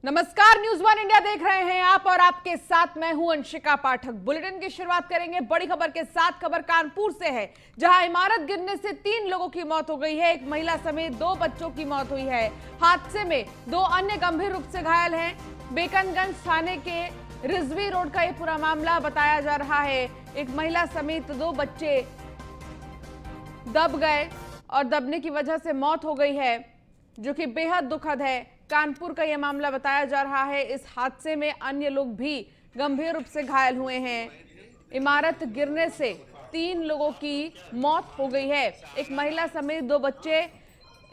नमस्कार, news one India देख रहे हैं आप और आपके साथ मैं हूं अंशिका पाठक। बुलेटिन की शुरुआत करेंगे बड़ी खबर के साथ। खबर कानपुर से है, जहां इमारत गिरने से 3 लोगों की मौत हो गई है। एक महिला समेत 2 बच्चों की मौत हुई है। हादसे में 2 अन्य गंभीर रूप से घायल हैं। बेकनगंज थाने के रिजवी रोड का यह पूरा मामला बताया जा रहा है। एक महिला समेत 2 बच्चे दब गए और दबने की वजह से मौत हो गई है, जो कि बेहद दुखद है। कानपुर का यह मामला बताया जा रहा है। इस हादसे में अन्य लोग भी गंभीर रूप से घायल हुए हैं। इमारत गिरने से 3 लोगों की मौत हो गई है। एक महिला समेत 2 बच्चे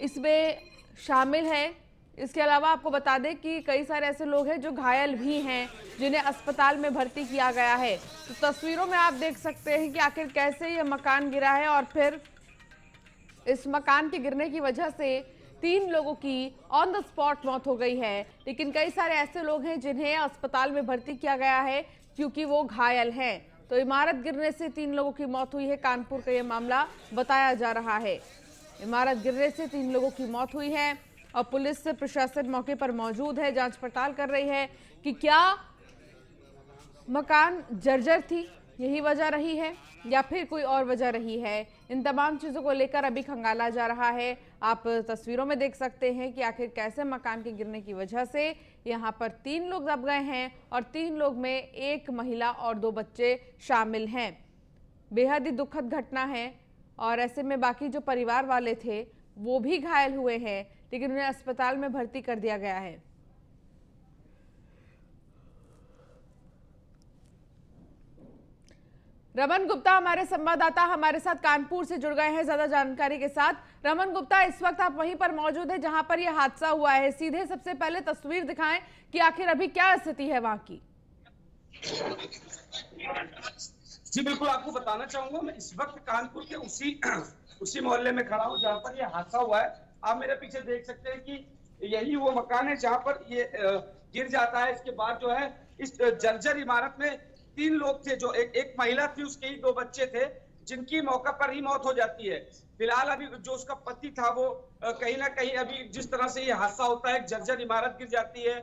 इसमें शामिल हैं। इसके अलावा आपको बता दें कि कई सारे ऐसे लोग हैं जो घायल भी हैं, जिन्हें अस्पताल में भर्ती किया गया है। तो तस्वीरों में आप देख सकते हैं कि आखिर कैसे यह मकान गिरा है और फिर इस मकान के गिरने की वजह से 3 लोगों की ऑन द स्पॉट मौत हो गई है। लेकिन कई सारे ऐसे लोग हैं जिन्हें अस्पताल में भर्ती किया गया है क्योंकि वो घायल हैं। तो इमारत गिरने से 3 लोगों की मौत हुई है। कानपुर का ये मामला बताया जा रहा है। इमारत गिरने से 3 लोगों की मौत हुई है और पुलिस से प्रशासन मौके पर मौजूद है, जांच पड़ताल कर रही है कि क्या मकान जर्जर थी, यही वजह रही है या फिर कोई और वजह रही है। इन तमाम चीजों को लेकर अभी खंगाला जा रहा है। आप तस्वीरों में देख सकते हैं कि आखिर कैसे मकान के गिरने की वजह से यहाँ पर 3 लोग दब गए हैं और 3 लोग में एक महिला और 2 बच्चे शामिल हैं। बेहद ही दुखद घटना है और ऐसे में बाकी जो परिवार वाले थे वो भी घायल हुए हैं, लेकिन उन्हें अस्पताल में भर्ती कर दिया गया है। रमन गुप्ता हमारे संवाददाता हमारे साथ कानपुर से जुड़ गए हैं ज्यादा जानकारी के साथ। रमन गुप्ता, इस वक्त आप वहीं पर मौजूद हैं जहां पर यह हादसा हुआ है। सीधे सबसे पहले तस्वीर दिखाएं कि आखिर अभी क्या स्थिति है वहां की। जी बिल्कुल, आपको बताना चाहूंगा मैं इस वक्त कानपुर के उसी मोहल्ले में खड़ा हूं जहां पर यह हादसा हुआ है। आप मेरे पीछे देख सकते हैं कि यही वो मकान है जहां पर ये गिर जाता है। इसके बाद जो है इस जर्जर इमारत में 3 लोग थे, जो एक महिला थी, उसके ही 2 बच्चे थे, जिनकी मौका पर ही मौत हो जाती है। फिलहाल अभी जो उसका पति था वो कहीं ना कहीं अभी जिस तरह से ये हादसा होता है, जर्जर इमारत गिर जाती है।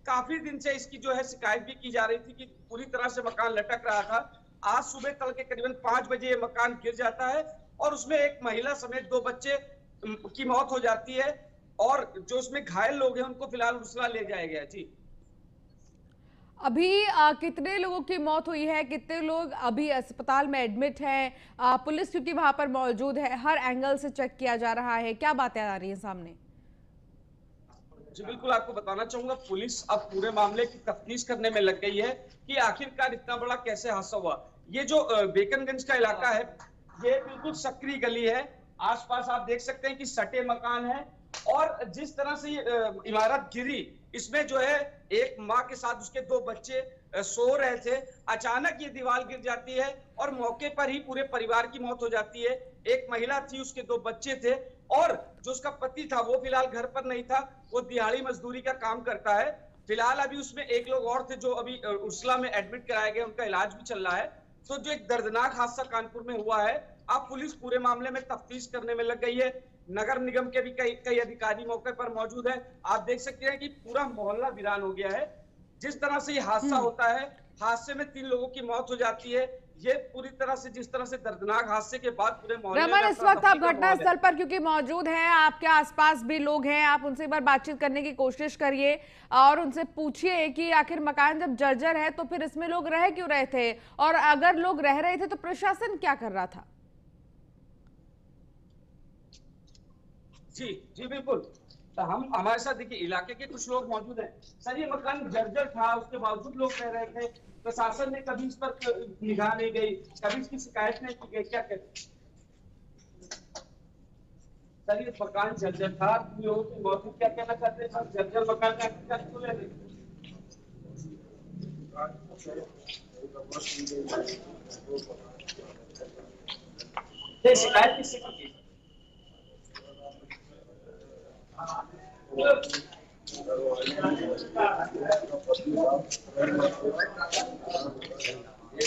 काफी दिन से इसकी जो है शिकायत भी की जा रही थी कि पूरी तरह से मकान लटक रहा था। आज सुबह तड़के करीबन 5 बजे ये मकान गिर जाता है और उसमें एक महिला समेत 2 बच्चे की मौत हो जाती है और जो उसमें घायल लोग हैं उनको फिलहाल उसला ले जाया गया। जी, अभी कितने लोगों की मौत हुई है, कितने लोग अभी अस्पताल में एडमिट हैं? पुलिस क्योंकि वहां पर मौजूद है, हर एंगल से चेक किया जा रहा है, क्या बातें आ रही हैं सामने? जी बिल्कुल, आपको बताना चाहूंगा पुलिस अब पूरे मामले की तफ्तीश करने में लग गई है कि आखिरकार इतना बड़ा कैसे हादसा हुआ। ये जो बेकनगंज का इलाका है, ये बिल्कुल सक्रिय गली है। आसपास आप देख सकते हैं कि सटे मकान है और जिस तरह से ये इमारत गिरी, इसमें जो है एक माँ के साथ उसके 2 बच्चे सो रहे थे। अचानक ये दीवार गिर जाती है और मौके पर ही पूरे परिवार की मौत हो जाती है। एक महिला थी, उसके 2 बच्चे थे और जो उसका पति था वो फिलहाल घर पर नहीं था, वो दिहाड़ी मजदूरी का काम करता है। फिलहाल अभी उसमें एक लोग और थे जो अभी उर्सला में एडमिट कराए गए, उनका इलाज भी चल रहा है। तो जो एक दर्दनाक हादसा कानपुर में हुआ है, अब पुलिस पूरे मामले में तफ्तीश करने में लग गई है। नगर निगम के भी कई अधिकारी मौके पर मौजूद है। आप देख सकते हैं कि पूरा मोहल्ला वीरान हो गया है। जिस तरह से ये हादसा होता है, हादसे में 3 लोगों की मौत हो जाती है। ये पूरी तरह से जिस तरह से दर्दनाक हादसे के बाद पूरे मोहल्ले में रमन, इस वक्त आप घटनास्थल पर क्योंकि मौजूद हैं, आपके आसपास भी लोग हैं, आप उनसे एक बार बातचीत करने की कोशिश करिए और उनसे पूछिए कि आखिर मकान जब जर्जर है तो फिर इसमें लोग रह क्यों रहे थे, और अगर लोग रह रहे थे तो प्रशासन क्या कर रहा था? जी जी बिल्कुल, तो हम हमारे साथ देखिए इलाके के कुछ लोग मौजूद हैं। सर, ये मकान जर्जर था, उसके बावजूद लोग रह रहे थे। प्रशासन ने कभी इस पर निगाह नहीं गई, कभी इसकी शिकायत नहीं की गई, क्या कहते हैं? सर, ये मकान जर्जर था, लोगों की मौत हुई, क्या कहना चाहते हैं सर? जर्जर मकान का क्या क्यों ले रहे? शिकायत किससे की?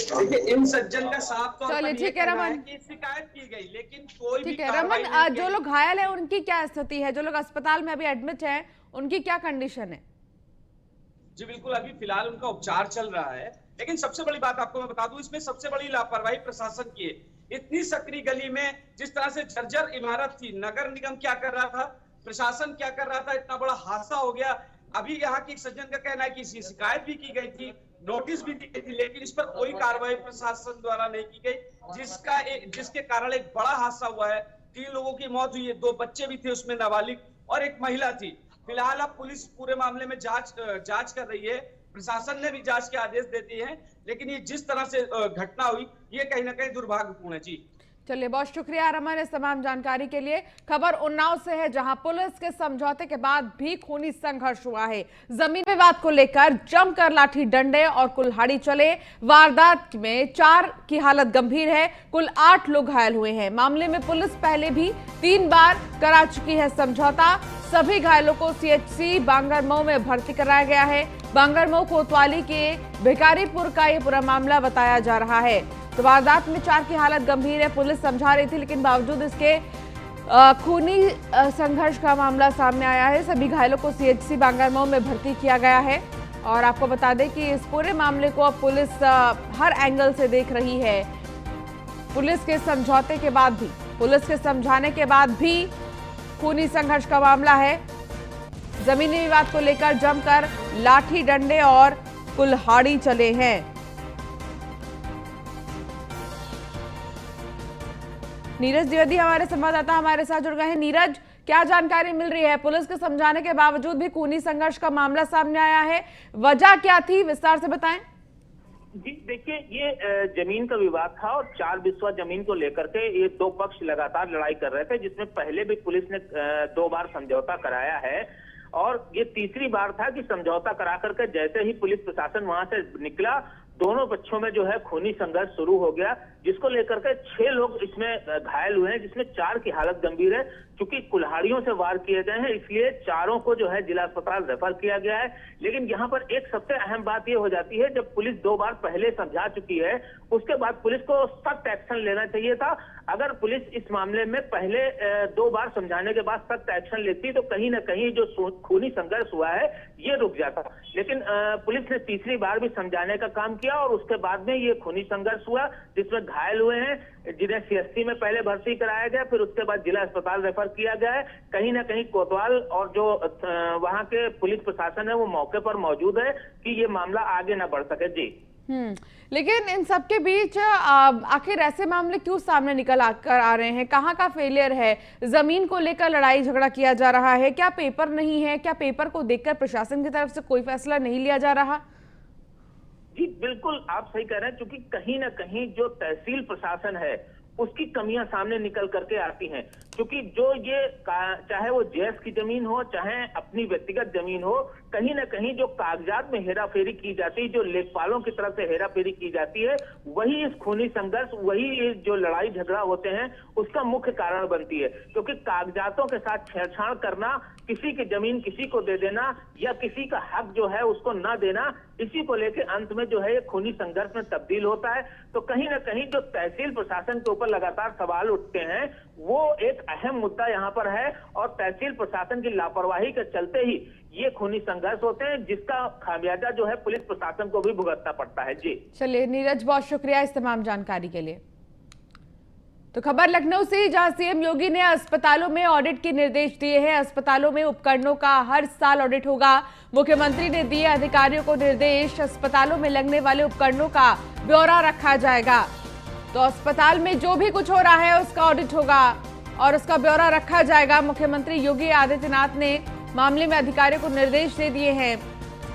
देखिए, इन सज्जन का साफ तौर चलिए, पर ये ठीक है कहना है रमन। कि शिकायत की गई लेकिन कोई भी ठीक है कार्रवाई रमन, नहीं की जो गई। लोग घायल हैं उनकी क्या स्थिति है? जो लोग अस्पताल में अभी एडमिट हैं उनकी क्या कंडीशन है? जी बिल्कुल, अभी फिलहाल उनका उपचार चल रहा है, लेकिन सबसे बड़ी बात आपको मैं बता दूं, इसमें सबसे बड़ी लापरवाही प्रशासन की है। इतनी सकरी गली में जिस तरह से जर्जर इमारत थी, नगर निगम क्या कर रहा था, प्रशासन क्या कर रहा था, इतना बड़ा हादसा हो गया। अभी यहाँ की एक सज्जन का कहना है कि इसकी शिकायत भी की गई थी, नोटिस भी दी गई थी, लेकिन इस पर कोई कार्रवाई प्रशासन द्वारा नहीं की गई, जिसके कारण एक बड़ा हादसा हुआ है। 3 लोगों की मौत हुई है, 2 बच्चे भी थे उसमें, नाबालिग और एक महिला थी। फिलहाल अब पुलिस पूरे मामले में जांच कर रही है, प्रशासन ने भी जांच के आदेश दे दिए हैं, लेकिन ये जिस तरह से घटना हुई, ये कहीं ना कहीं दुर्भाग्यपूर्ण है। जी चलिए, बहुत शुक्रिया हमारे तमाम जानकारी के लिए। खबर उन्नाव से है, जहां पुलिस के समझौते के बाद भी खूनी संघर्ष हुआ है। जमीन विवाद को लेकर जमकर लाठी डंडे और कुल्हाड़ी चले। वारदात में 4 की हालत गंभीर है, कुल 8 लोग घायल हुए हैं। मामले में पुलिस पहले भी 3 बार करा चुकी है समझौता। सभी घायलों को सीएचसी बांगरमऊ में भर्ती कराया गया है। बांगरमऊ कोतवाली के भिकारीपुर का ये पूरा मामला बताया जा रहा है। तो वारदात में 4 की हालत गंभीर है, पुलिस समझा रही थी, लेकिन बावजूद इसके खूनी संघर्ष का मामला सामने आया है। सभी घायलों को सीएचसी बांगरमऊ में भर्ती किया गया है। और आपको बता दें कि इस पूरे मामले को अब पुलिस हर एंगल से देख रही है। पुलिस के समझौते के बाद भी, पुलिस के समझाने के बाद भी खूनी संघर्ष का मामला है। जमीनी विवाद को लेकर जमकर लाठी डंडे और कुल्हाड़ी चले हैं। नीरज द्विवेदी हमारे संवाददाता हमारे साथ जुड़ गए हैं। नीरज, क्या जानकारी मिल रही है? पुलिस के समझाने के बावजूद भी खूनी संघर्ष का मामला सामने आया है, वजह क्या थी, विस्तार से बताएं। जी देखिए, ये जमीन का विवाद था और 4 बिस्वा जमीन को लेकर के ये 2 पक्ष लगातार लड़ाई कर रहे थे, जिसमें पहले भी पुलिस ने 2 बार समझौता कराया है और ये तीसरी बार था कि समझौता करा करके जैसे ही पुलिस प्रशासन वहां से निकला, दोनों पक्षों में जो है खूनी संघर्ष शुरू हो गया, जिसको लेकर के 6 लोग इसमें घायल हुए हैं, जिसमें 4 की हालत गंभीर है। क्योंकि कुल्हाड़ियों से वार किए गए हैं, इसलिए चारों को जो है जिला अस्पताल रेफर किया गया है। लेकिन यहाँ पर एक सबसे अहम बात ये हो जाती है, जब पुलिस 2 बार पहले समझा चुकी है, उसके बाद पुलिस को सख्त एक्शन लेना चाहिए था। अगर पुलिस इस मामले में पहले 2 बार समझाने के बाद सख्त एक्शन लेती तो कहीं ना कहीं जो खूनी संघर्ष हुआ है ये रुक जाता। लेकिन पुलिस ने तीसरी बार भी समझाने का काम किया और उसके बाद में ये खूनी संघर्ष हुआ, जिसमें घायल हुए हैं, जिन्हें सीएचसी में पहले भर्ती कराया गया, फिर उसके बाद जिला अस्पताल रेफर किया गया है। कहीं ना कहीं कोतवाल और जो वहां के पुलिस प्रशासन है वो मौके पर मौजूद है कि ये मामला आगे ना बढ़ सके। जी लेकिन इन सबके बीच आखिर ऐसे मामले क्यों सामने निकल कर आ रहे हैं? कहाँ का फेलियर है? जमीन को लेकर लड़ाई झगड़ा किया जा रहा है, क्या पेपर नहीं है? क्या पेपर को देखकर प्रशासन की तरफ से कोई फैसला नहीं लिया जा रहा? जी बिल्कुल, आप सही कह रहे हैं, क्योंकि कहीं ना कहीं जो तहसील प्रशासन है उसकी कमियां सामने निकल करके आती हैं। क्योंकि जो ये चाहे वो जेएस की जमीन हो, चाहे अपनी व्यक्तिगत जमीन हो, कहीं ना कहीं जो कागजात में हेराफेरी की जाती है, जो लेखपालों की तरफ से हेराफेरी की जाती है, वही इस खूनी संघर्ष, वही जो लड़ाई झगड़ा होते हैं उसका मुख्य कारण बनती है। क्योंकि कागजातों के साथ छेड़छाड़ करना, किसी की जमीन किसी को दे देना या किसी का हक जो है उसको ना देना, इसी को लेकर अंत में जो है ये खूनी संघर्ष में तब्दील होता है। तो कहीं ना कहीं जो तहसील प्रशासन के ऊपर लगातार सवाल उठते हैं वो एक अहम मुद्दा यहाँ पर है और तहसील प्रशासन की लापरवाही के चलते ही ये खूनी संघर्ष होते हैं, जिसका खामियाजा जो है पुलिस प्रशासन को भी भुगतना पड़ता है। जी चलिए नीरज, बहुत शुक्रिया इस तमाम जानकारी के लिए। तो खबर लखनऊ से, जहां सीएम योगी ने अस्पतालों में ऑडिट के निर्देश दिए हैं। अस्पतालों में उपकरणों का हर साल ऑडिट होगा। मुख्यमंत्री ने दिए अधिकारियों को निर्देश, अस्पतालों में लगने वाले उपकरणों का ब्यौरा रखा जाएगा। तो अस्पताल में जो भी कुछ हो रहा है उसका ऑडिट होगा और उसका ब्यौरा रखा जाएगा। मुख्यमंत्री योगी आदित्यनाथ ने मामले में अधिकारियों को निर्देश दे दिए हैं।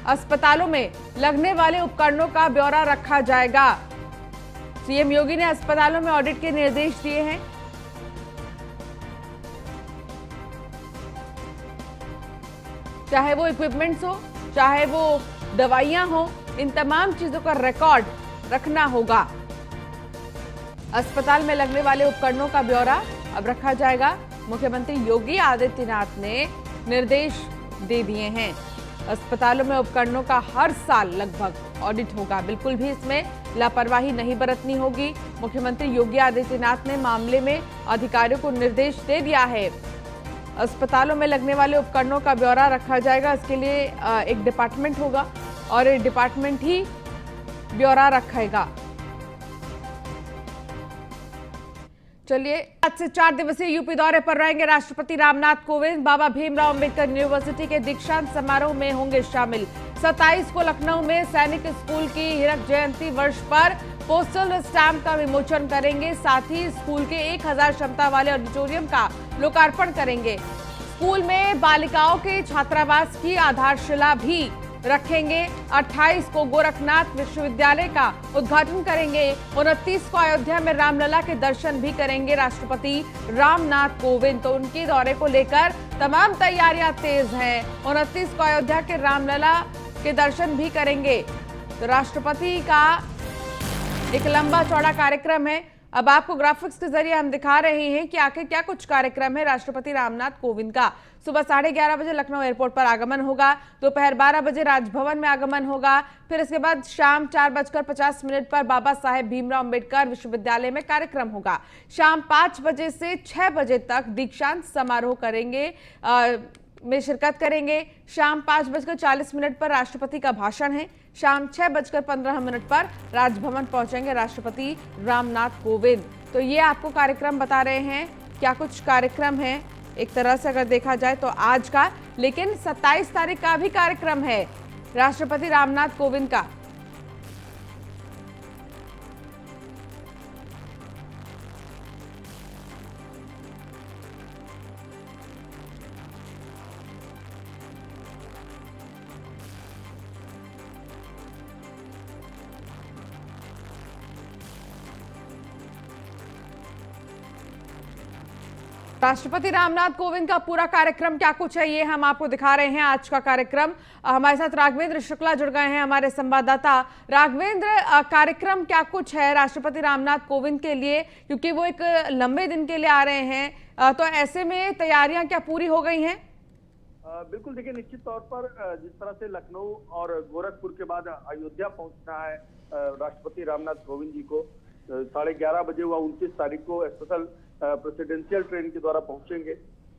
अस्पतालों में लगने वाले उपकरणों का ब्यौरा रखा जाएगा। सीएम योगी ने अस्पतालों में ऑडिट के निर्देश दिए हैं। चाहे वो इक्विपमेंट्स हो, चाहे वो दवाइयां हो, इन तमाम चीजों का रिकॉर्ड रखना होगा। अस्पताल में लगने वाले उपकरणों का ब्यौरा अब रखा जाएगा। मुख्यमंत्री योगी आदित्यनाथ ने निर्देश दे दिए हैं। अस्पतालों में उपकरणों का हर साल लगभग ऑडिट होगा। बिल्कुल भी इसमें लापरवाही नहीं बरतनी होगी। मुख्यमंत्री योगी आदित्यनाथ ने मामले में अधिकारियों को निर्देश दे दिया है। अस्पतालों में लगने वाले उपकरणों का ब्यौरा रखा जाएगा। इसके लिए एक डिपार्टमेंट होगा और ये डिपार्टमेंट ही ब्यौरा रखेगा। चलिए, आज से 4 दिवसीय यूपी दौरे पर रहेंगे राष्ट्रपति रामनाथ कोविंद। बाबा भीमराव अंबेडकर यूनिवर्सिटी के दीक्षांत समारोह में होंगे शामिल। 27 को लखनऊ में सैनिक स्कूल की हीरक जयंती वर्ष पर पोस्टल स्टैंप का विमोचन करेंगे। साथ ही स्कूल के 1000 क्षमता वाले ऑडिटोरियम का लोकार्पण करेंगे। स्कूल में बालिकाओं के छात्रावास की आधारशिला भी रखेंगे। 28 को गोरखनाथ विश्वविद्यालय का उद्घाटन करेंगे। 29 को अयोध्या में रामलला के दर्शन भी करेंगे राष्ट्रपति रामनाथ कोविंद। तो उनके दौरे को लेकर तमाम तैयारियां तेज हैं। 29 को अयोध्या के रामलला के दर्शन भी करेंगे। तो राष्ट्रपति का एक लंबा चौड़ा कार्यक्रम है। अब आपको ग्राफिक्स के जरिए हम दिखा रहे हैं कि आखिर क्या कुछ कार्यक्रम है राष्ट्रपति रामनाथ कोविंद का। सुबह 11:30 बजे लखनऊ एयरपोर्ट पर आगमन होगा। दोपहर 12 बजे राजभवन में आगमन होगा। फिर इसके बाद शाम 4:50 पर बाबा साहेब भीमराव अंबेडकर विश्वविद्यालय में कार्यक्रम होगा। शाम 5 बजे से 6 बजे तक दीक्षांत समारोह में शिरकत करेंगे। शाम 5:40 पर राष्ट्रपति का भाषण है। शाम 6:15 पर राजभवन पहुंचेंगे राष्ट्रपति रामनाथ कोविंद। तो ये आपको कार्यक्रम बता रहे हैं क्या कुछ कार्यक्रम है एक तरह से अगर देखा जाए तो आज का, लेकिन 27 तारीख का भी कार्यक्रम है राष्ट्रपति रामनाथ कोविंद का। राष्ट्रपति रामनाथ कोविंद का पूरा कार्यक्रम क्या कुछ है ये हम आपको दिखा रहे हैं आज का कार्यक्रम। हमारे साथ राघवेंद्र शुक्ला जुड़ गए हैं, हमारे संवाददाता। राघवेंद्र, कार्यक्रम क्या कुछ है राष्ट्रपति रामनाथ कोविंद के लिए, क्योंकि वो एक लंबे दिन के लिए आ रहे हैं, तो ऐसे में तैयारियां क्या पूरी हो गई हैं? बिल्कुल, देखिए निश्चित तौर पर जिस तरह से लखनऊ और गोरखपुर के बाद अयोध्या पहुंचना है राष्ट्रपति रामनाथ कोविंद जी को 11:30 बजे हुआ 29 तारीख को स्पेशल प्रेसिडेंशियल ट्रेन के द्वारा पहुंचेंगे।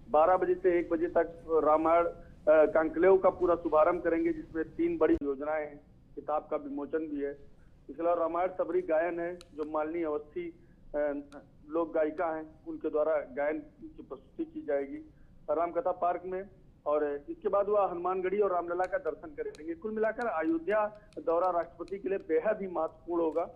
12 बजे से 1 बजे तक रामायण कॉन्क्लेव का पूरा शुभारंभ करेंगे, जिसमें 3 बड़ी योजनाएं हैं। किताब का विमोचन भी है। इसके अलावा रामायण सबरी गायन है, जो मालिनी अवस्थी लोक गायिका हैं, उनके द्वारा गायन की प्रस्तुति की जाएगी रामकथा पार्क में। और इसके बाद वह हनुमानगढ़ी और रामलला का दर्शन करेंगे। कुल मिलाकर अयोध्या दौरा राष्ट्रपति के लिए बेहद ही महत्वपूर्ण होगा।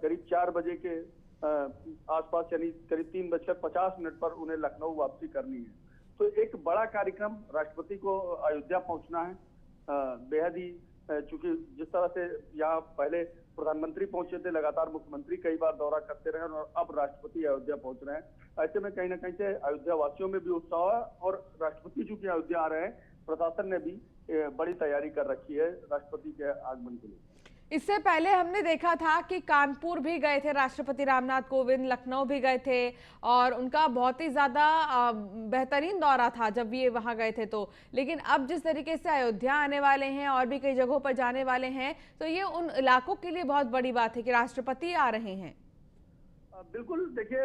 करीब 4 बजे के आसपास, यानी करीब 3:50 पर उन्हें लखनऊ वापसी करनी है। तो एक बड़ा कार्यक्रम, राष्ट्रपति को अयोध्या पहुंचना है। बेहद ही, चूंकि जिस तरह से यहाँ पहले प्रधानमंत्री पहुंचे थे, लगातार मुख्यमंत्री कई बार दौरा करते रहे और अब राष्ट्रपति अयोध्या पहुंच रहे हैं। ऐसे में कहीं ना कहीं से अयोध्या वासियों में भी उत्साह है और राष्ट्रपति चूंकि अयोध्या आ रहे हैं, प्रशासन ने भी बड़ी तैयारी कर रखी है राष्ट्रपति के आगमन के लिए। इससे पहले हमने देखा था कि कानपुर भी गए थे राष्ट्रपति रामनाथ कोविंद, लखनऊ भी गए थे और उनका बहुत ही ज्यादा बेहतरीन दौरा था जब ये वहां गए थे। तो लेकिन अब जिस तरीके से अयोध्या आने वाले हैं और भी कई जगहों पर जाने वाले हैं, तो ये उन इलाकों के लिए बहुत बड़ी बात है कि राष्ट्रपति आ रहे हैं। बिल्कुल, देखिए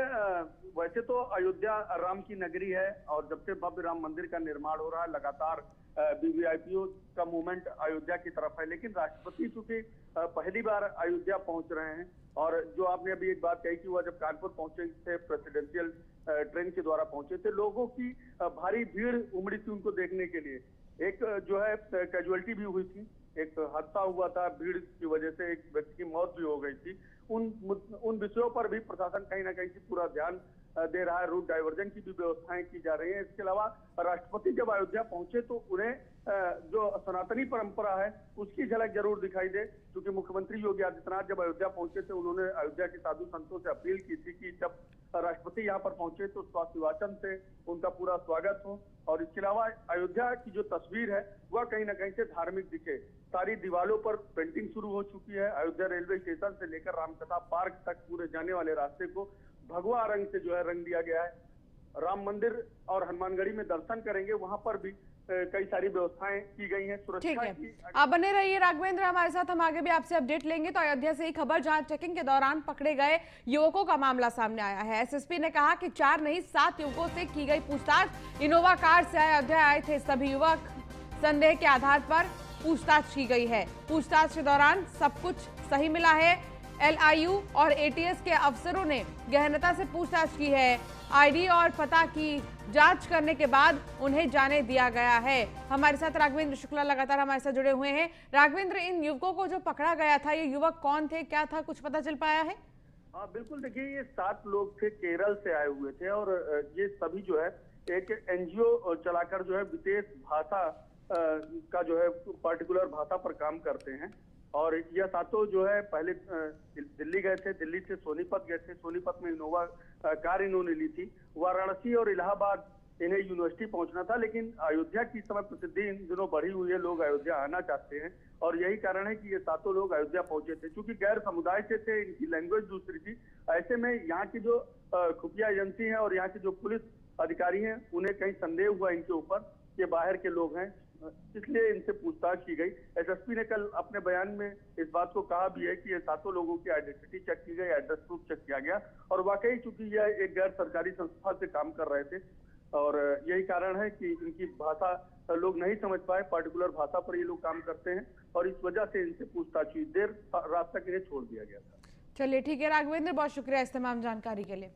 वैसे तो अयोध्या राम की नगरी है और जब से भव्य राम मंदिर का निर्माण हो रहा है, लगातार वीवीआईपीओ का मूवमेंट अयोध्या की तरफ है। लेकिन राष्ट्रपति चूंकि पहली बार अयोध्या पहुंच रहे हैं और जो आपने अभी एक बात कही कि वह जब कानपुर पहुंचे थे, प्रेसिडेंशियल ट्रेन के द्वारा पहुंचे थे, लोगों की भारी भीड़ उमड़ी थी उनको देखने के लिए। एक जो है कैजुअलिटी भी हुई थी, एक हादसा हुआ था, भीड़ की वजह से एक व्यक्ति की मौत भी हो गई थी। उन विषयों पर भी प्रशासन कहीं ना कहीं से पूरा ध्यान दे रहा है। रूट डाइवर्जन की भी व्यवस्थाएं की जा रही है। इसके अलावा राष्ट्रपति जब अयोध्या पहुंचे तो उन्हें जो सनातनी परंपरा है उसकी झलक जरूर दिखाई दे, क्योंकि मुख्यमंत्री योगी आदित्यनाथ जब अयोध्या पहुंचे थे, उन्होंने अयोध्या के साधु संतों से अपील की थी कि जब राष्ट्रपति यहाँ पर पहुंचे तो स्वास्थ्य से उनका पूरा स्वागत हो। और इसके अलावा अयोध्या की जो तस्वीर है वह कहीं ना कहीं से धार्मिक दिखे। सारी दीवारों पर पेंटिंग शुरू हो चुकी है। अयोध्या रेलवे स्टेशन से लेकर रामकथा पार्क तक पूरे जाने वाले रास्ते को भगवा रंग से जो है रंग दिया गया है। राम मंदिर और हनुमानगढ़ी में दर्शन करेंगे, वहां पर भी कई सारी व्यवस्थाएं की गई हैं सुरक्षा की। आप बने रहिए राघवेंद्र हमारे साथ, हम आगे भी आपसे अपडेट लेंगे। तो अयोध्या से ही खबर, जहां चेकिंग के दौरान पकड़े गए युवकों का मामला सामने आया है। एसएसपी ने कहा कि 4 नहीं 7 युवकों से की गई पूछताछ। इनोवा कार से अयोध्या आए थे सभी युवक। संदेह के आधार पर पूछताछ की गई है। पूछताछ के दौरान सब कुछ सही मिला है। LIU और ATS के अफसरों ने गहनता से पूछताछ की है। ID और पता की जांच करने के बाद उन्हें जाने दिया गया है। हमारे साथ राघवेंद्र शुक्ला लगातार हमारे साथ जुड़े हुए हैं। राघवेंद्र, इन युवकों को जो पकड़ा गया था, ये युवक कौन थे, क्या था, कुछ पता चल पाया है? हाँ बिल्कुल, देखिए ये 7 लोग थे, केरल से आए हुए थे और ये सभी जो है एक NGO चलाकर जो है विदेश भाषा का जो है पर्टिकुलर भाषा पर काम करते हैं। और यह 7 जो है पहले दिल्ली गए थे, दिल्ली से सोनीपत गए थे, सोनीपत में इनोवा कार इन्होंने ली थी। वाराणसी और इलाहाबाद इन्हें यूनिवर्सिटी पहुंचना था, लेकिन अयोध्या की समय प्रसिद्धि इन दिनों बढ़ी हुई है, लोग अयोध्या आना चाहते हैं और यही कारण है कि ये 7 लोग अयोध्या पहुंचे थे। क्योंकि गैर समुदाय से थे, इनकी लैंग्वेज दूसरी थी, ऐसे में यहाँ की जो खुफिया एजेंसी है और यहाँ के जो पुलिस अधिकारी हैं, उन्हें कहीं संदेह हुआ इनके ऊपर कि बाहर के लोग हैं, इसलिए इनसे पूछताछ की गई। SSP ने कल अपने बयान में इस बात को कहा भी है कि ये 7 लोगों की आइडेंटिटी चेक की गई, एड्रेस प्रूफ चेक किया गया और वाकई चूंकि यह एक गैर सरकारी संस्था से काम कर रहे थे और यही कारण है कि इनकी भाषा लोग नहीं समझ पाए, पर्टिकुलर भाषा पर ये लोग काम करते हैं और इस वजह से इनसे पूछताछ हुई। देर रात तक इन्हें छोड़ दिया गया था। चलिए ठीक है राघवेंद्र, बहुत शुक्रिया इस तमाम जानकारी के लिए।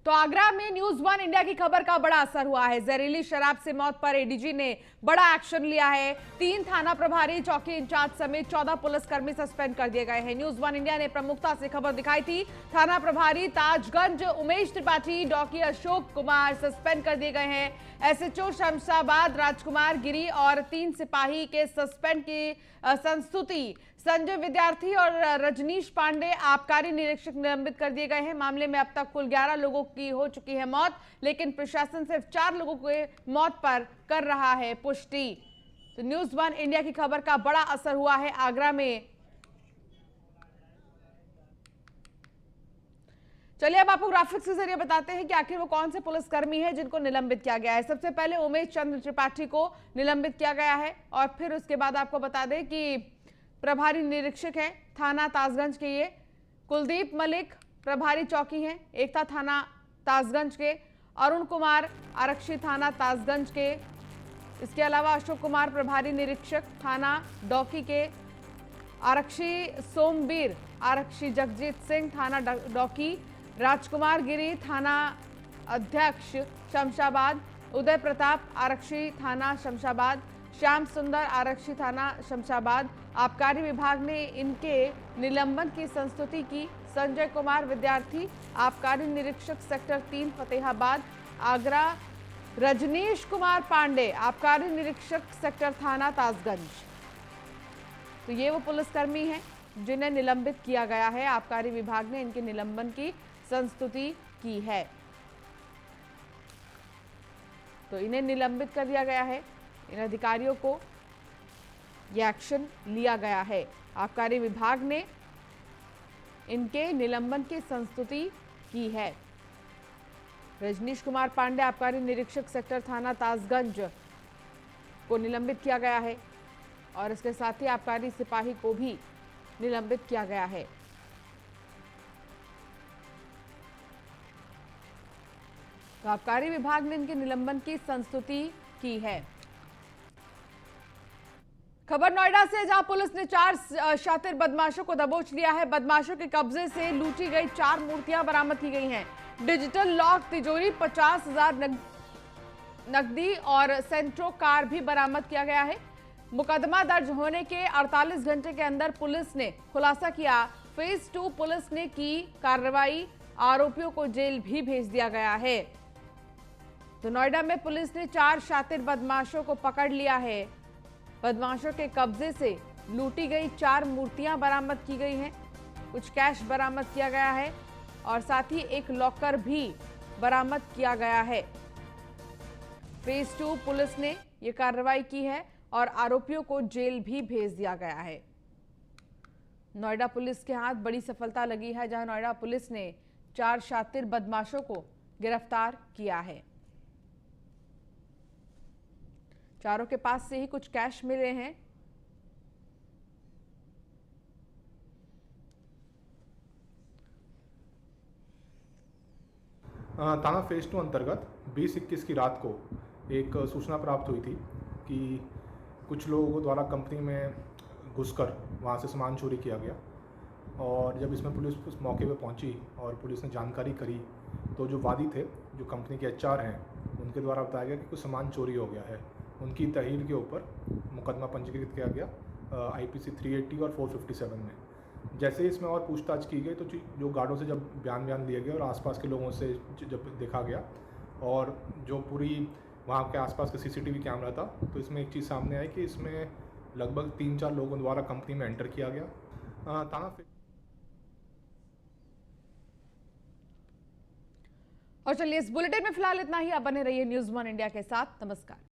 तो आगरा में न्यूज 1 इंडिया की खबर का बड़ा असर हुआ है। जहरीली शराब से मौत पर ADG ने बड़ा एक्शन लिया है। 3 थाना प्रभारी, चौकी इंचार्ज समेत 14 पुलिसकर्मी सस्पेंड कर दिए गए हैं। न्यूज 1 इंडिया ने प्रमुखता से खबर दिखाई थी। थाना प्रभारी ताजगंज उमेश त्रिपाठी, डॉकी अशोक कुमार सस्पेंड कर दिए गए हैं। SHO शमशाबाद राजकुमार गिरी और 3 सिपाही के सस्पेंड की संस्तुति। संजय विद्यार्थी और रजनीश पांडे आबकारी निरीक्षक निलंबित कर दिए गए हैं। मामले में अब तक कुल 11 लोगों की हो चुकी है मौत, लेकिन प्रशासन सिर्फ 4 लोगों के मौत पर कर रहा है पुष्टि। तो न्यूज 1 इंडिया की खबर का बड़ा असर हुआ है आगरा में। चलिए अब आपको ग्राफिक्स के जरिए बताते हैं कि आखिर वो कौन से पुलिसकर्मी हैं जिनको निलंबित किया गया है। सबसे पहले उमेश चंद्र त्रिपाठी को निलंबित किया गया है और फिर उसके बाद आपको बता दें कि प्रभारी निरीक्षक है थाना ताजगंज के ये कुलदीप मलिक प्रभारी चौकी हैं, एकता थाना ताजगंज के, अरुण कुमार आरक्षी थाना ताजगंज के, इसके अलावा अशोक कुमार प्रभारी निरीक्षक थाना डौकी के, आरक्षी सोमवीर आरक्षी जगजीत सिंह थाना डौकी, राजकुमार गिरी थाना अध्यक्ष शमशाबाद, उदय प्रताप आरक्षी थाना शमशाबाद, श्याम सुंदर आरक्षी थाना शमशाबाद। आबकारी विभाग ने इनके निलंबन की संस्तुति की। संजय कुमार विद्यार्थी आबकारी निरीक्षक सेक्टर 3 फतेहाबाद, आगरा। रजनीश कुमार पांडे आबकारी निरीक्षक सेक्टर थाना ताजगंज। तो ये वो पुलिसकर्मी हैं जिन्हें निलंबित किया गया है। आबकारी विभाग ने इनके निलंबन की संस्तुति की है, तो इन्हें निलंबित कर दिया गया है। इन अधिकारियों को यह एक्शन लिया गया है। आबकारी विभाग ने इनके निलंबन की संस्तुति की है। रजनीश कुमार पांडे आबकारी निरीक्षक सेक्टर थाना ताजगंज को निलंबित किया गया है और इसके साथ ही आबकारी सिपाही को भी निलंबित किया गया है। तो आबकारी विभाग ने इनके निलंबन की संस्तुति की है। खबर नोएडा से, जहां पुलिस ने 4 शातिर बदमाशों को दबोच लिया है। बदमाशों के कब्जे से लूटी गई 4 मूर्तियां बरामद की गई हैं। डिजिटल लॉक तिजोरी, 50,000 नकदी और सेंट्रो कार भी बरामद किया गया है। मुकदमा दर्ज होने के 48 घंटे के अंदर पुलिस ने खुलासा किया। फेज 2 पुलिस ने की कार्रवाई, आरोपियों को जेल भी भेज दिया गया है। तो नोएडा में पुलिस ने 4 शातिर बदमाशों को पकड़ लिया है। बदमाशों के कब्जे से लूटी गई 4 मूर्तियां बरामद की गई हैं, कुछ कैश बरामद किया गया है और साथ ही एक लॉकर भी बरामद किया गया है। फेज 2 पुलिस ने यह कार्रवाई की है और आरोपियों को जेल भी भेज दिया गया है। नोएडा पुलिस के हाथ बड़ी सफलता लगी है, जहां नोएडा पुलिस ने 4 शातिर बदमाशों को गिरफ्तार किया है। चारों के पास से ही कुछ कैश मिले हैं। थाना फेज 2 अंतर्गत 20-21 की रात को एक सूचना प्राप्त हुई थी कि कुछ लोगों द्वारा कंपनी में घुसकर वहाँ से सामान चोरी किया गया। और जब इसमें पुलिस उस मौके पे पहुंची और पुलिस ने जानकारी करी तो जो वादी थे, जो कंपनी के HR हैं, उनके द्वारा बताया गया कि कुछ सामान चोरी हो गया है। उनकी तहरीर के ऊपर मुकदमा पंजीकृत किया गया IPC 380 और 457 में। जैसे इसमें और पूछताछ की गई तो जो गार्डों से जब बयान लिए गए और आसपास के लोगों से जब देखा गया और जो पूरी वहाँ के आसपास का CCTV कैमरा था, तो इसमें एक चीज़ सामने आई कि इसमें लगभग 3-4 लोगों द्वारा कंपनी में एंटर किया गया। थाना और चलिए, इस बुलेटिन में फिलहाल इतना ही। आप बने रहिए न्यूज़ 1 इंडिया के साथ। नमस्कार।